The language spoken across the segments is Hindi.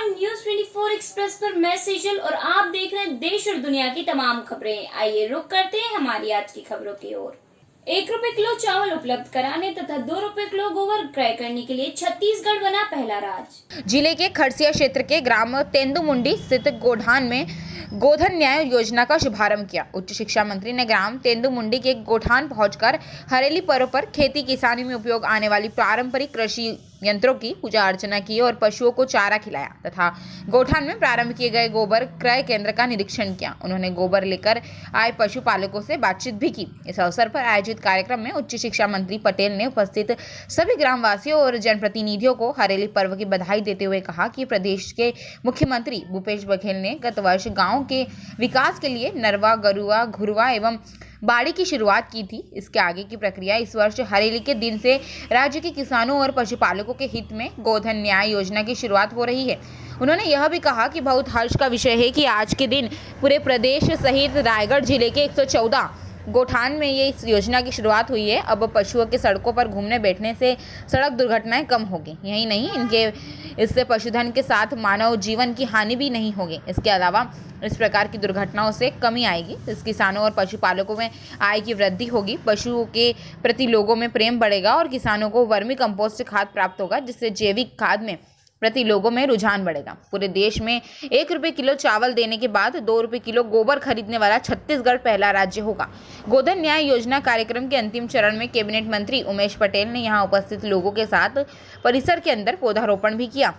नमस्कार, न्यूज 24 एक्सप्रेस पर मैं सेजल और आप देख रहे हैं देश और दुनिया की तमाम खबरें। आइए रुक करते हैं हमारी आज की खबरों की ओर। 1 रुपए किलो चावल उपलब्ध कराने तथा 2 रुपए किलो गोबर क्रय करने के लिए छत्तीसगढ़ बना पहला राज्य। जिले के खरसिया क्षेत्र के ग्राम तेंदुमुंडी स्थित गोठान में गोधन न्याय योजना का शुभारंभ किया। उच्च शिक्षा मंत्री ने ग्राम तेंदुमुंडी के गोठान पहुंचकर हरेली पर्व पर खेती किसानी में उपयोग आने वाली पारंपरिक कृषि यंत्रों की पूजा अर्चना की और पशुओं को चारा खिलाया तथा गोठान में प्रारंभ किए गए गोबर क्रय केंद्र का निरीक्षण किया। उन्होंने गोबर लेकर आए पशुपालकों से बातचीत भी की। इस अवसर पर आयोजित कार्यक्रम में उच्च शिक्षा मंत्री पटेल ने उपस्थित सभी ग्रामवासियों और जनप्रतिनिधियों को हरेली पर्व की बधाई देते हुए कहा कि प्रदेश के मुख्यमंत्री भूपेश बघेल ने गत वर्ष गाँव के विकास के लिए नरवा, गरुआ, घुरवा एवं बाड़ी की शुरुआत की थी। इसके आगे की प्रक्रिया इस वर्ष हरेली के दिन से राज्य के किसानों और पशुपालकों के हित में गोधन न्याय योजना की शुरुआत हो रही है। उन्होंने यह भी कहा कि बहुत हर्ष का विषय है कि आज के दिन पूरे प्रदेश सहित रायगढ़ जिले के 114 गोठान में ये इस योजना की शुरुआत हुई है। अब पशुओं के सड़कों पर घूमने बैठने से सड़क दुर्घटनाएं कम होगी। यही नहीं, इससे पशुधन के साथ मानव जीवन की हानि भी नहीं होगी। इसके अलावा इस प्रकार की दुर्घटनाओं से कमी आएगी। इस किसानों और पशुपालकों में आय की वृद्धि होगी, पशुओं के प्रति लोगों में प्रेम बढ़ेगा और किसानों को वर्मी कंपोस्ट खाद प्राप्त होगा, जिससे जैविक खाद में प्रति लोगों में रुझान बढ़ेगा। पूरे देश में 1 रुपए किलो चावल देने के बाद 2 रुपए किलो गोबर खरीदने वाला छत्तीसगढ़ पहला राज्य होगा। गोधन न्याय योजना कार्यक्रम के अंतिम चरण में कैबिनेट मंत्री उमेश पटेल ने यहां उपस्थित लोगों के साथ परिसर के अंदर पौधारोपण भी किया।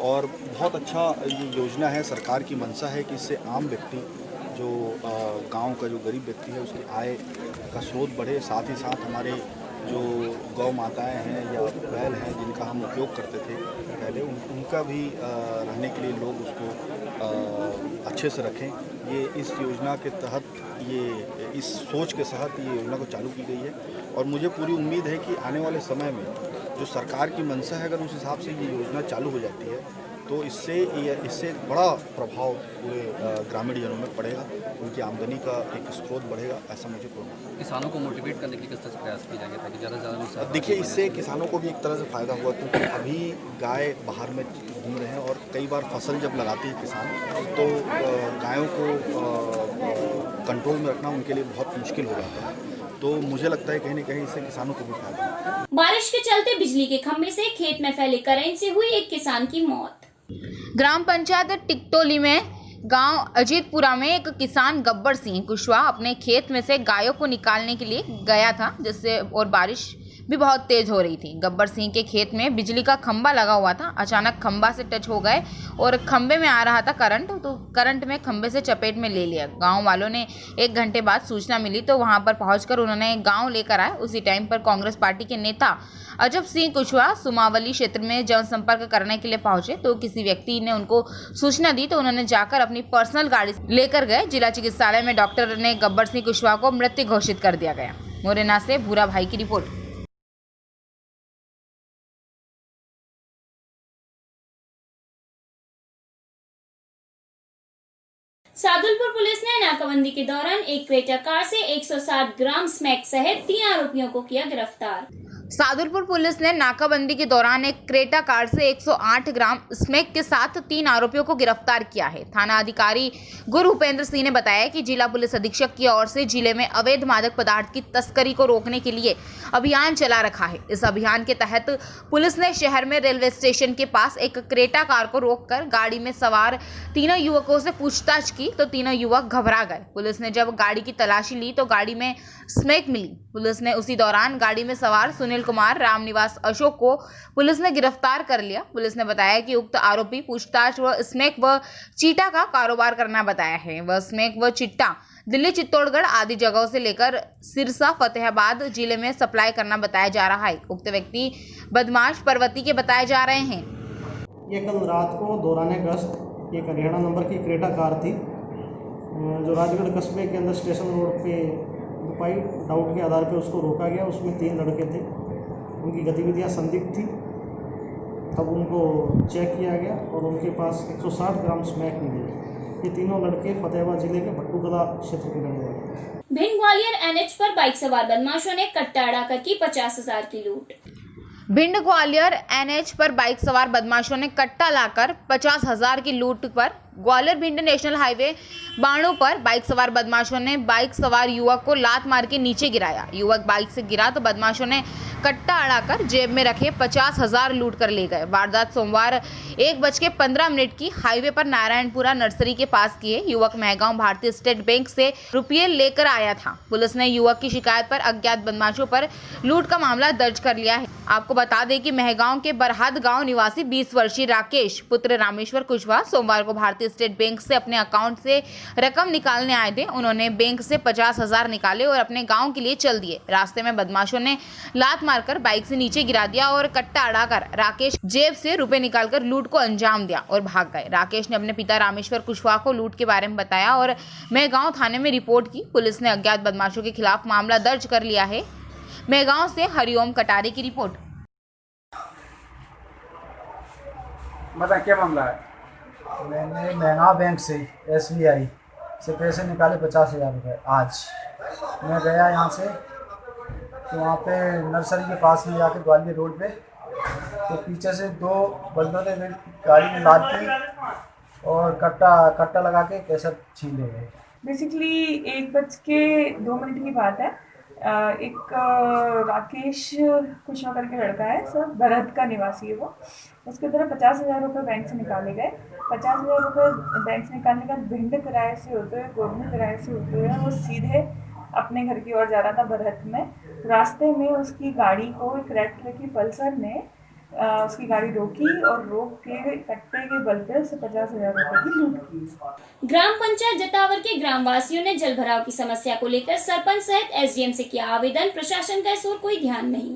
और बहुत अच्छा ये योजना है। सरकार की मंशा है कि इससे आम व्यक्ति जो गांव का जो गरीब व्यक्ति है उसकी आय का स्रोत बढ़े। साथ ही साथ हमारे जो गौ माताएं हैं या बैल हैं जिनका हम उपयोग करते थे पहले, उनका भी रहने के लिए लोग उसको अच्छे से रखें। ये इस योजना के तहत, ये इस सोच के तहत ये योजना को चालू की गई है और मुझे पूरी उम्मीद है कि आने वाले समय में जो सरकार की मंशा है, अगर उस हिसाब से ये योजना चालू हो जाती है तो इससे बड़ा प्रभाव पूरे ग्रामीण जनों में पड़ेगा, उनकी आमदनी का एक स्रोत बढ़ेगा, ऐसा मुझे प्रोग्राम। किसानों को मोटिवेट करने के लिए किस तरह से प्रयास किए जाएंगे ताकि ज़्यादा से ज़्यादा? देखिए, इससे किसानों को भी एक तरह से फ़ायदा हुआ, क्योंकि अभी गाय बाहर में घूम रहे हैं और कई बार फसल जब लगाते हैं किसान तो गायों को कंट्रोल में रखना उनके लिए बहुत मुश्किल हो जाता है। तो मुझे लगता है कहीं न कहीं इससे किसानों को भी फायदा है। बारिश के चलते बिजली के खंभे से खेत में फैले करंट से हुई एक किसान की मौत। ग्राम पंचायत टिकटोली में गांव अजीतपुरा में एक किसान गब्बर सिंह कुशवाहा अपने खेत में से गायों को निकालने के लिए गया था, जिससे और बारिश भी बहुत तेज हो रही थी। गब्बर सिंह के खेत में बिजली का खंभा लगा हुआ था। अचानक खंभा से टच हो गए और खंभे में आ रहा था करंट, तो करंट में खंभे से चपेट में ले लिया। गांव वालों ने 1 घंटे बाद सूचना मिली तो वहां पर पहुंचकर उन्होंने गांव लेकर आए। उसी टाइम पर कांग्रेस पार्टी के नेता अजब सिंह कुशवाहा सुमावली क्षेत्र में जनसंपर्क करने के लिए पहुंचे तो किसी व्यक्ति ने उनको सूचना दी तो उन्होंने जाकर अपनी पर्सनल गाड़ी लेकर गए। जिला चिकित्सालय में डॉक्टर ने गब्बर सिंह कुशवाहा को मृत घोषित कर दिया गया। मोरेना से भूरा भाई की रिपोर्ट। सादुलपुर पुलिस ने नाकाबंदी के दौरान एक क्रेटा कार से 160 ग्राम स्मैक सहित 3 आरोपियों को किया गिरफ्तार। सादुलपुर पुलिस ने नाकाबंदी के दौरान एक क्रेटा कार से 108 ग्राम स्मैक के साथ 3 आरोपियों को गिरफ्तार किया है। थाना अधिकारी गुरु उपेंद्र सिंह ने बताया कि जिला पुलिस अधीक्षक की ओर से जिले में अवैध मादक पदार्थ की तस्करी को रोकने के लिए अभियान चला रखा है। इस अभियान के तहत पुलिस ने शहर में रेलवे स्टेशन के पास एक क्रेटा कार को रोककर गाड़ी में सवार 3 युवकों से पूछताछ की तो 3 युवक घबरा गए। पुलिस ने जब गाड़ी की तलाशी ली तो गाड़ी में स्मैक मिली। पुलिस ने उसी दौरान गाड़ी में सवार सुनील कुमार, रामनिवास अशोक को पुलिस ने गिरफ्तार कर लिया। पुलिस ने बताया कि उक्त आरोपी पूछताछ व स्मैक व चीटा का कारोबार करना बताया है। वह स्मैक व चिट्टा दिल्ली, चित्तौड़गढ़ आदि जगहों से लेकर सिरसा, फतेहाबाद जिले में सप्लाई करना बताया जा रहा है। उक्त व्यक्ति बदमाश पर्वती के बताए जा रहे हैं। ये कल रात को दौरान गश्त एक हरियाणा नंबर की क्रेटा कार थी जो राजगढ़ कस्बे के अंदर स्टेशन रोड पे दुपाई डाउट के आधार पे उसको रोका गया। उसमें 3 लड़के थे, उनकी गतिविधियां संदिग्ध थी। तब उनको चेक किया गया और उनके पास 160 ग्राम स्मैक मिली। ये तीनों लड़के फतेहाबाद जिले के भट्टूकला क्षेत्र के रहने वाले। भिंड ग्वालियर NH पर बाइक सवार बदमाशों ने कट्टा अड़ाकर की 50,000 की लूट। भिंड ग्वालियर एनएच पर बाइक सवार बदमाशों ने कट्टा लाकर 50,000 की लूट पर ग्वालियर भिंड नेशनल हाईवे बाणू पर बाइक सवार बदमाशों ने बाइक सवार युवक को लात मार के नीचे गिराया। युवक बाइक से गिरा तो बदमाशों ने कट्टा अड़ाकर जेब में रखे 50,000 लूट कर ले गए। वारदात सोमवार 1:15 की हाईवे पर नारायणपुरा नर्सरी के पास की है। युवक महगांव भारतीय स्टेट बैंक से रुपये लेकर आया था। पुलिस ने युवक की शिकायत पर अज्ञात बदमाशों पर लूट का मामला दर्ज कर लिया है। आपको बता दें कि महगांव के बरहद गांव निवासी 20 वर्षीय राकेश पुत्र रामेश्वर कुशवाहा सोमवार को भारतीय स्टेट बैंक से अपने अकाउंट से रकम निकालने आए थे। उन्होंने बैंक से 50,000 निकाले और अपने गांव के लिए चल दिए। रास्ते में बदमाशों ने लात मारकर बाइक से नीचे गिरा दिया और कट्टा अड़ाकर राकेश जेब से रुपए निकालकर लूट को अंजाम दिया और भाग गए। राकेश ने अपने पिता रामेश्वर कुशवाहा को लूट के बारे में बताया और महगांव थाने में रिपोर्ट की। पुलिस ने अज्ञात बदमाशों के खिलाफ मामला दर्ज कर लिया है। महगांव से हरिओम कटारे की रिपोर्ट। बता क्या मामला है? मैंने महंगाव बैंक से SBI से पैसे निकाले 50,000 रुपये। आज मैं गया यहाँ से तो वहाँ पे नर्सरी के पास में जाके ग्वालियर रोड पे तो पीछे से 2 बंदों ने मेरी गाड़ी में लाद दी और कट्टा लगा के पैसा छीन ले गए। बेसिकली 1:02 की बात है। एक राकेश कुशवाहा करके लड़का है, सर भरत का निवासी है वो। उसके द्वारा 50,000 रुपये बैंक से निकाले गए। 50,000 रुपये बैंक से निकालने का भिंड किराए से होते हुए गोरनी किराए से होते हुए वो सीधे अपने घर की ओर जा रहा था भरत में। रास्ते में उसकी गाड़ी को एक रेड कलर की पल्सर ने उसकी गाड़ी रोकी और रोक के कट्टे के बल पे उससे 50,000 रुपये की लूट की। ग्राम पंचायत जतावर के ग्रामवासियों ने जल भराव की समस्या को लेकर सरपंच सहित SDM से किया आवेदन। प्रशासन का इस ओर कोई ध्यान नहीं।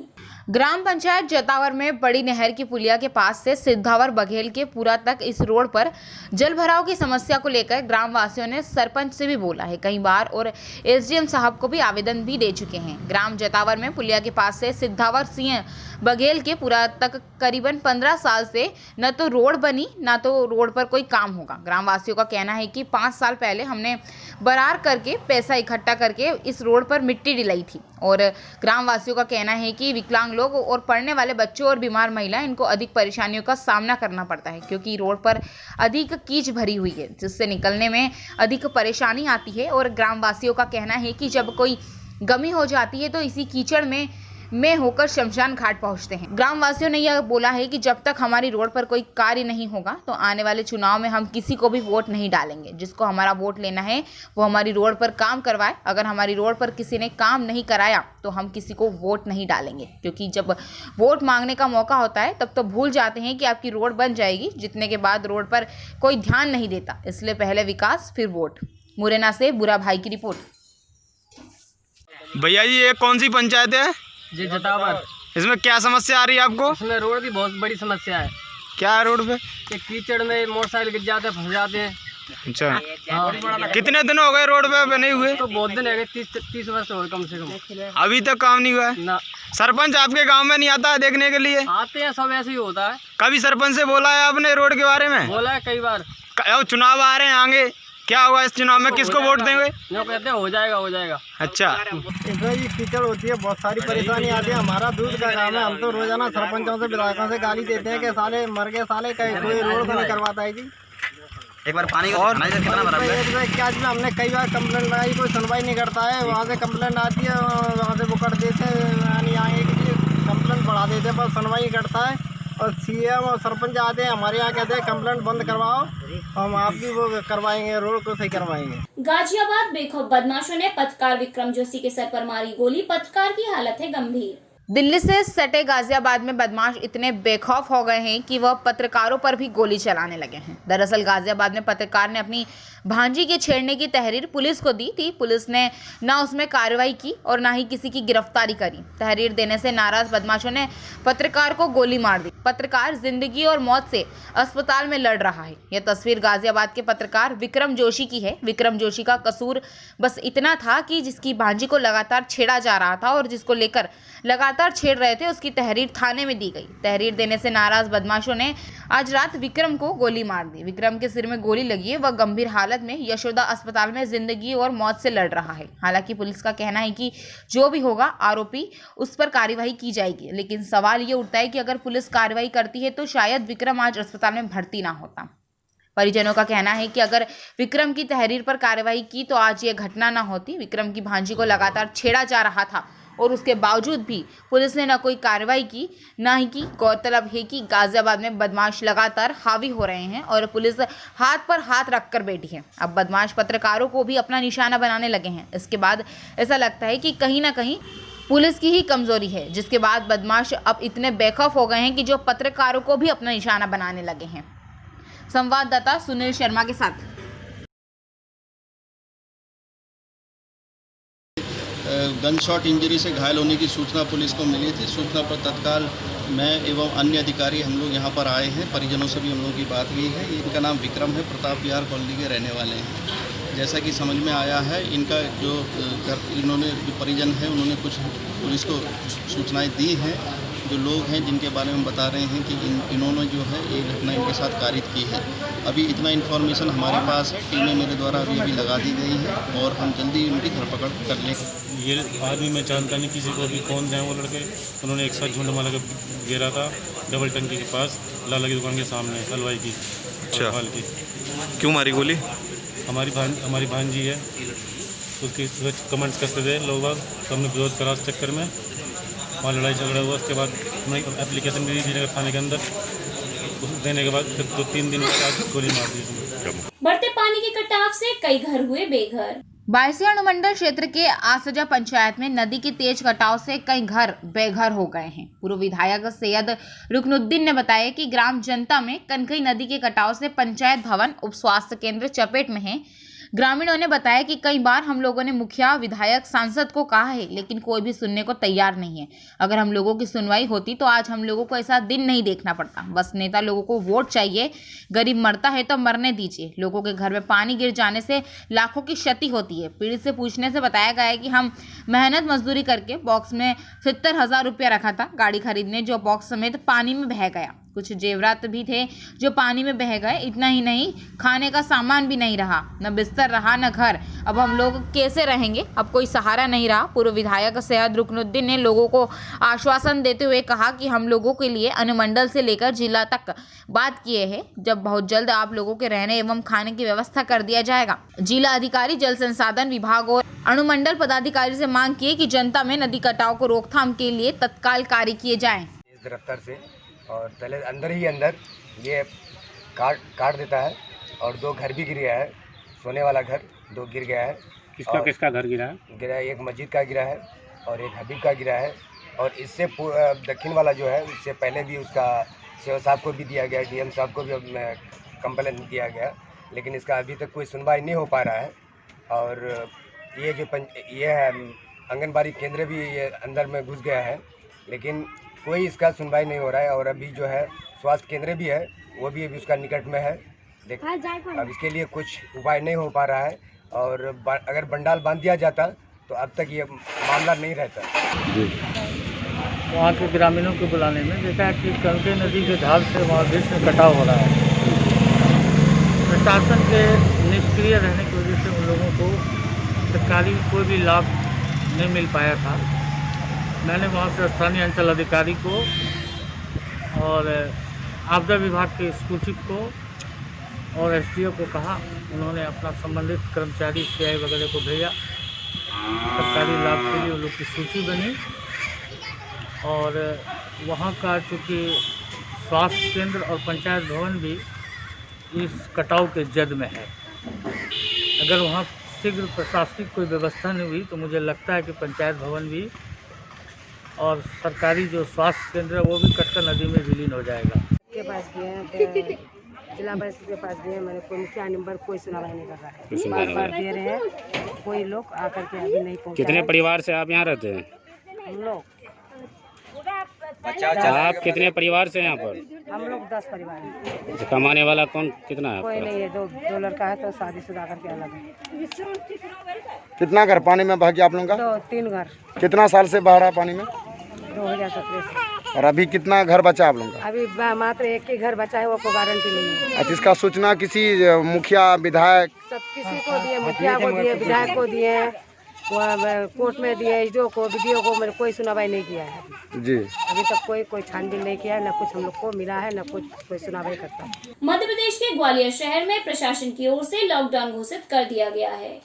ग्राम पंचायत जतावर में बड़ी नहर की पुलिया के पास से सिद्धावर बघेल के पूरा तक इस रोड पर जल भराव की समस्या को लेकर ग्रामवासियों ने सरपंच से भी बोला है कई बार और SDM साहब को भी आवेदन भी दे चुके हैं। ग्राम जतावर में पुलिया के पास से सिद्धावर सिंह बघेल के पूरा तक करीबन 15 साल से न तो रोड बनी न तो रोड पर कोई काम होगा। ग्रामवासियों का कहना है कि 5 साल पहले हमने बरार करके पैसा इकट्ठा करके इस रोड पर मिट्टी डिलाई थी और ग्रामवासियों का कहना है कि विकलांग लोग और पढ़ने वाले बच्चों और बीमार महिला इनको अधिक परेशानियों का सामना करना पड़ता है क्योंकि रोड पर अधिक कीच भरी हुई है जिससे निकलने में अधिक परेशानी आती है। और ग्रामवासियों का कहना है कि जब कोई गमी हो जाती है तो इसी कीचड़ में होकर शमशान घाट पहुंचते हैं। ग्रामवासियों ने यह बोला है कि जब तक हमारी रोड पर कोई कार्य नहीं होगा तो आने वाले चुनाव में हम किसी को भी वोट नहीं डालेंगे। जिसको हमारा वोट लेना है वो हमारी रोड पर काम करवाए। अगर हमारी रोड पर किसी ने काम नहीं कराया तो हम किसी को वोट नहीं डालेंगे क्योंकि जब वोट मांगने का मौका होता है तब तो भूल जाते हैं कि आपकी रोड बन जाएगी, जीतने के बाद रोड पर कोई ध्यान नहीं देता। इसलिए पहले विकास फिर वोट। मुरैना से बुरा भाई की रिपोर्ट। भैया जी ये कौन सी पंचायत है? जी जतावर। इसमें क्या समस्या आ रही है आपको? इसमें रोड की बहुत बड़ी समस्या है। क्या है रोड पे? कि कीचड़ में मोटरसाइकिल गिर जाते हैं, फंस जाते हैं। अच्छा हाँ। कितने दिन हो गए रोड पे बने हुए? तो बहुत दिन है, 30 वर्ष हो गए कम से कम। अभी तक काम नहीं हुआ है ना। सरपंच आपके गांव में नहीं आता है देखने के लिए? आते हैं, सब ऐसे ही होता है। कभी सरपंच से बोला है आपने रोड के बारे में? बोला है कई बार। चुनाव आ रहे हैं आगे, क्या होगा इस चुनाव में? किसको वोट देंगे? जो कहते हैं हो जाएगा। अच्छा इसमें ये कीचड़ होती है, बहुत सारी परेशानी आती है। हमारा दूध का काम है, हम तो रोजाना सरपंचों से विधायकों से गाली देते हैं कि साले मर गए, साले कोई रोड नहीं करवाता है जी। एक बार पानी और कितना बराबर है? क्या जी हमने कई बार कंप्लेंट लगाई, कोई सुनवाई नहीं करता है। वहाँ से कंप्लेंट आती है, वहाँ से वो कर देते हैं, यानी आगे के लिए कंप्लेंट बढ़ा देते हैं, पर सुनवाई नहीं करता है। और CM और सरपंच आते हैं हमारे यहाँ, कहते हैं कंप्लेंट बंद करवाओ, हम आप भी वो करवाएंगे, रोड को सही करवाएंगे। गाजियाबाद बेखौफ बदमाशों ने पत्रकार विक्रम जोशी के सर पर मारी गोली। पत्रकार की हालत है गंभीर। दिल्ली से सटे गाजियाबाद में बदमाश इतने बेखौफ हो गए हैं कि वह पत्रकारों पर भी गोली चलाने लगे हैं। दरअसल गाजियाबाद में पत्रकार ने अपनी भांजी के छेड़ने की तहरीर पुलिस को दी थी। पुलिस ने ना उसमें कार्रवाई की और ना ही किसी की गिरफ्तारी करी। तहरीर देने से नाराज बदमाशों ने पत्रकार को गोली मार दी। पत्रकार जिंदगी और मौत से अस्पताल में लड़ रहा है। यह तस्वीर गाजियाबाद के पत्रकार विक्रम जोशी की है। विक्रम जोशी का कसूर बस इतना था कि जिसकी भांजी को लगातार छेड़ा जा रहा था और जिसको लेकर लगातार लगातार छेड़ रहे थे उसकी तहरीर थाने में दी गई। तहरीर देने से नाराज बदमाशों ने आज रात विक्रम को गोली मार दी। विक्रम के सिर में गोली लगी है। वह गंभीर हालत में यशोदा अस्पताल में जिंदगी और मौत से लड़ रहा है। हालांकि पुलिस का कहना है कि जो भी होगा आरोपी उस पर कार्रवाई की जाएगी, लेकिन सवाल ये उठता है कि अगर पुलिस कार्रवाई करती है तो शायद विक्रम आज अस्पताल में भर्ती ना होता। परिजनों का कहना है कि अगर विक्रम की तहरीर पर कार्रवाई की तो आज ये घटना ना होती। विक्रम की भांजी को लगातार छेड़ा जा रहा था और उसके बावजूद भी पुलिस ने न कोई कार्रवाई की न ही की। गौरतलब है कि गाजियाबाद में बदमाश लगातार हावी हो रहे हैं और पुलिस हाथ पर हाथ रखकर बैठी है। अब बदमाश पत्रकारों को भी अपना निशाना बनाने लगे हैं। इसके बाद ऐसा लगता है कि कहीं ना कहीं पुलिस की ही कमजोरी है, जिसके बाद बदमाश अब इतने बेखौफ हो गए हैं कि जो पत्रकारों को भी अपना निशाना बनाने लगे हैं। संवाददाता सुनील शर्मा के साथ। गन शॉट इंजरी से घायल होने की सूचना पुलिस को मिली थी। सूचना पर तत्काल मैं एवं अन्य अधिकारी हम लोग यहाँ पर आए हैं। परिजनों से भी हम लोगों की बात हुई है। इनका नाम विक्रम है, प्रताप विहार कॉलोनी के रहने वाले हैं। जैसा कि समझ में आया है, इनका जो इन्होंने जो परिजन है उन्होंने कुछ पुलिस को सूचनाएं दी हैं। जो लोग हैं जिनके बारे में बता रहे हैं कि इन्होंने जो है ये घटना इनके साथ कारित की है। अभी इतना इन्फॉर्मेशन हमारे पास है, टीमें मेरे द्वारा अभी लगा दी गई हैं और हम जल्दी उनकी धरपकड़ कर लें। ये आदमी मैं जानता नहीं किसी को भी, कौन हैं वो लड़के। उन्होंने एक साथ झुंड मार के गिरा था डबल टंकी के पास, लाला की दुकान के सामने, हलवाई की। अच्छा, हाल की। क्यों मारी गोली? हमारी भांजी है, उसकी कमेंट्स करते थे लोग, हमने विरोध करा उस चक्कर में, वहाँ लड़ाई झगड़ा हुआ। उसके बाद मैं एप्लीकेशन भी दी थाने के अंदर, उस देने के बाद फिर 2-3 दिन बाद गोली मार दी। बढ़ते पानी के कटाव से कई घर हुए बेघर। बायसी अनुमंडल क्षेत्र के आसजा पंचायत में नदी के तेज कटाव से कई घर बेघर हो गए हैं। पूर्व विधायक सैयद रुकनुद्दीन ने बताया कि ग्राम जनता में कनकई नदी के कटाव से पंचायत भवन, उप स्वास्थ्य केंद्र चपेट में है। ग्रामीणों ने बताया कि कई बार हम लोगों ने मुखिया, विधायक, सांसद को कहा है, लेकिन कोई भी सुनने को तैयार नहीं है। अगर हम लोगों की सुनवाई होती तो आज हम लोगों को ऐसा दिन नहीं देखना पड़ता। बस नेता लोगों को वोट चाहिए। गरीब मरता है तो मरने दीजिए। लोगों के घर में पानी गिर जाने से लाखों की क्षति होती है। पीड़ित से पूछने से बताया गया है कि हम मेहनत मजदूरी करके बॉक्स में 70,000 रुपया रखा था गाड़ी खरीदने, जो बॉक्स समेत पानी में बह गया। कुछ जेवरात भी थे जो पानी में बह गए। इतना ही नहीं, खाने का सामान भी नहीं रहा, न बिस्तर रहा न घर। अब हम लोग कैसे रहेंगे? अब कोई सहारा नहीं रहा। पूर्व विधायक सैयद रुकनुद्दीन ने लोगों को आश्वासन देते हुए कहा कि हम लोगों के लिए अनुमंडल से लेकर जिला तक बात किए हैं। जब बहुत जल्द आप लोगों के रहने एवं खाने की व्यवस्था कर दिया जाएगा। जिला अधिकारी, जल संसाधन विभाग और अनुमंडल पदाधिकारी से मांग की कि जनता में नदी कटाव को रोकथाम के लिए तत्काल कार्य किए जाएं। दफ्तर से और पहले अंदर ही अंदर ये काट देता है और 2 घर भी गिर गया है। सोने वाला घर 2 गिर गया है। किसका घर गिरा है? एक मस्जिद का गिरा है और एक हबीब का गिरा है। और इससे दक्षिण वाला जो है, इससे पहले भी उसका सेवा साहब को भी दिया गया, डीएम साहब को भी कंप्लेंट दिया गया, लेकिन इसका अभी तक कोई सुनवाई नहीं हो पा रहा है। और ये जो ये है आंगनबाड़ी केंद्र भी ये अंदर में घुस गया है, लेकिन कोई इसका सुनवाई नहीं हो रहा है। और अभी जो है स्वास्थ्य केंद्र भी है, वो भी अभी उसका निकट में है। अब इसके लिए कुछ उपाय नहीं हो पा रहा है। और अगर बंडाल बांध दिया जाता तो अब तक ये मामला नहीं रहता। वहाँ के ग्रामीणों को बुलाने में देखा कि कनकई नदी के ढाल से वहाँ बीच में कटाव हो रहा है। प्रशासन के निष्क्रिय रहने की वजह से उन लोगों को सरकारी कोई भी लाभ नहीं मिल पाया था। मैंने वहाँ से स्थानीय अंचल अधिकारी को और आपदा विभाग के स्कूल चीफ को और एसडीओ को कहा। उन्होंने अपना संबंधित कर्मचारी सीआई वगैरह को भेजा। सरकारी लाभ के लिए उन लोग की सूची बनी और वहाँ का चूँकि स्वास्थ्य केंद्र और पंचायत भवन भी इस कटाव के जद में है। अगर वहाँ शीघ्र प्रशासनिक कोई व्यवस्था नहीं हुई तो मुझे लगता है कि पंचायत भवन भी और सरकारी जो स्वास्थ्य केंद्र है वो भी कटकर नदी में विलीन हो जाएगा। के पास गए, जिला परिषद के पास गए, मैंने कोई मुखिया नंबर कोई सुनवाई नहीं कर रहा है। बार दे रहे हैं, कोई लोग आकर के अभी नहीं पहुँचा। कितने परिवार से आप यहाँ रहते हैं? हम लोग आप कितने परिवार से यहाँ पर? हम लोग 10 परिवार हैं। कमाने वाला कौन कितना है? कोई नहीं है। दो लड़का है तो शादीशुदा करके अलग है। कितना घर पानी में बह गया आप लोगों का? 3 घर। कितना साल से बह रहा पानी में? 2017 से। और अभी कितना घर बचा आप लोगों का? अभी मात्र एक ही घर बचा है, वो को गारंटी नहीं है। अच्छा, इसका सूचना किसी मुखिया विधायक सब किसी को दिए, मुखिया को दिए, विधायक को दिए, कोर्ट में दिए, ईडीओ को, बीडीओ को, मैंने कोई सुनवाई नहीं किया है जी। अभी तक कोई छानबीन नहीं किया है, न कुछ हम लोग को मिला है, न कुछ कोई सुनवाई करता। मध्य प्रदेश के ग्वालियर शहर में प्रशासन की ओर से लॉकडाउन घोषित कर दिया गया है।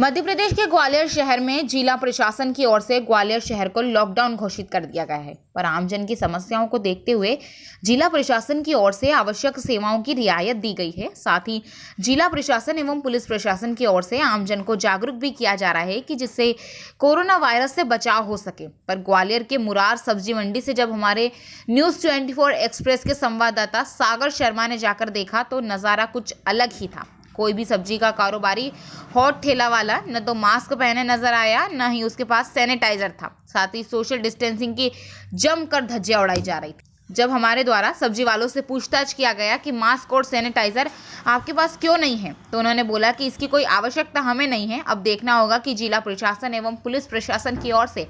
मध्य प्रदेश के ग्वालियर शहर में जिला प्रशासन की ओर से ग्वालियर शहर को लॉकडाउन घोषित कर दिया गया है, पर आमजन की समस्याओं को देखते हुए जिला प्रशासन की ओर से आवश्यक सेवाओं की रियायत दी गई है। साथ ही जिला प्रशासन एवं पुलिस प्रशासन की ओर से आमजन को जागरूक भी किया जा रहा है कि जिससे कोरोना वायरस से बचाव हो सके। पर ग्वालियर के मुरार सब्जी मंडी से जब हमारे न्यूज़ 24 एक्सप्रेस के संवाददाता सागर शर्मा ने जाकर देखा तो नज़ारा कुछ अलग ही था। कोई भी सब्जी का कारोबारी हॉट ठेला वाला न तो मास्क पहने नजर आया, न ही उसके पास सैनिटाइजर था। साथ ही सोशल डिस्टेंसिंग की जमकर धज्जियां उड़ाई जा रही थी। जब हमारे द्वारा सब्जी वालों से पूछताछ किया गया कि मास्क और सैनिटाइजर आपके पास क्यों नहीं है, तो उन्होंने बोला कि इसकी कोई आवश्यकता हमें नहीं है। अब देखना होगा कि जिला प्रशासन एवं पुलिस प्रशासन की ओर से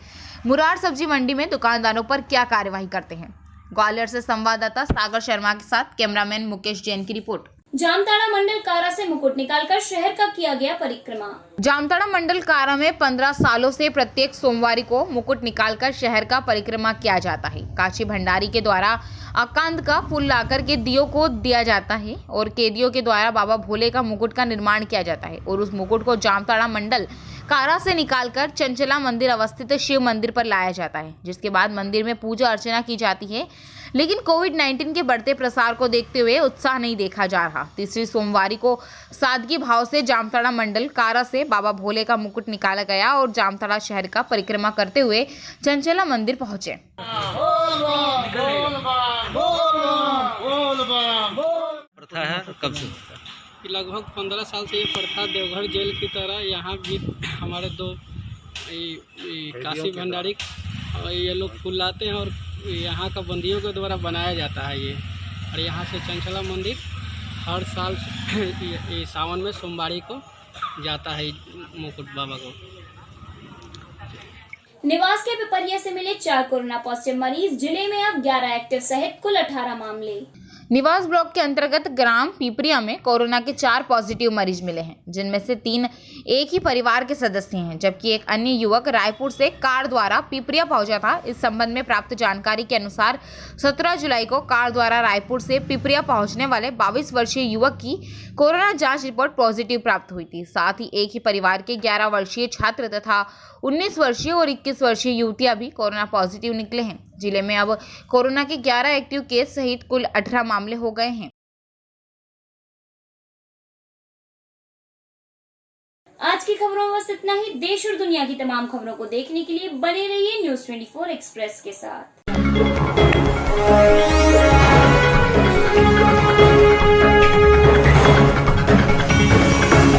मुरार सब्जी मंडी में दुकानदारों पर क्या कार्यवाही करते हैं। ग्वालियर से संवाददाता सागर शर्मा के साथ कैमरामैन मुकेश जैन की रिपोर्ट। जामताड़ा मंडल कारा से मुकुट निकालकर शहर का किया गया परिक्रमा। जामताड़ा मंडल कारा में 15 सालों से प्रत्येक सोमवार को मुकुट निकालकर शहर का परिक्रमा किया जाता है। काशी भंडारी के द्वारा आकांत का फूल लाकर के दियों को दिया जाता है और कैदियों के द्वारा बाबा भोले का मुकुट का निर्माण किया जाता है और उस मुकुट को जामताड़ा मंडल कारा से निकालकर चंचला मंदिर अवस्थित शिव मंदिर पर लाया जाता है, जिसके बाद मंदिर में पूजा अर्चना की जाती है। लेकिन कोविड-19 के बढ़ते प्रसार को देखते हुए उत्साह नहीं देखा जा रहा। तीसरी सोमवारी को सादगी भाव से जामताड़ा मंडल कारा से बाबा भोले का मुकुट निकाला गया और जामताड़ा शहर का परिक्रमा करते हुए चंचला मंदिर पहुंचे। प्रथा है कब से? लगभग 15 साल से ये प्रथा देवघर जेल की तरह यहाँ भी हमारे दो काशी भंडारी ये लोग फूल लाते हैं और यहाँ का बंदियों के द्वारा बनाया जाता है ये। और यहाँ से चंचला मंदिर हर साल ये सावन में सोमवारी को जाता है मुकुट बाबा को। निवास के पिपरिया से मिले 4 कोरोना पॉजिटिव मरीज। जिले में अब 11 एक्टिव सहित कुल 18 मामले। निवास ब्लॉक के अंतर्गत ग्राम पिपरिया में कोरोना के 4 पॉजिटिव मरीज मिले हैं, जिनमें से 3 एक ही परिवार के सदस्य हैं, जबकि एक अन्य युवक रायपुर से कार द्वारा पिपरिया पहुंचा था। इस संबंध में प्राप्त जानकारी के अनुसार 17 जुलाई को कार द्वारा रायपुर से पिपरिया पहुंचने वाले 22 वर्षीय युवक की कोरोना जांच रिपोर्ट पॉजिटिव प्राप्त हुई थी। साथ ही एक ही परिवार के 11 वर्षीय छात्र तथा 19 वर्षीय और 21 वर्षीय युवतियां भी कोरोना पॉजिटिव निकले हैं। जिले में अब कोरोना के 11 एक्टिव केस सहित कुल 18 मामले हो गए हैं। आज की खबरों में बस इतना ही। देश और दुनिया की तमाम खबरों को देखने के लिए बने रहिए न्यूज़ 24 एक्सप्रेस के साथ।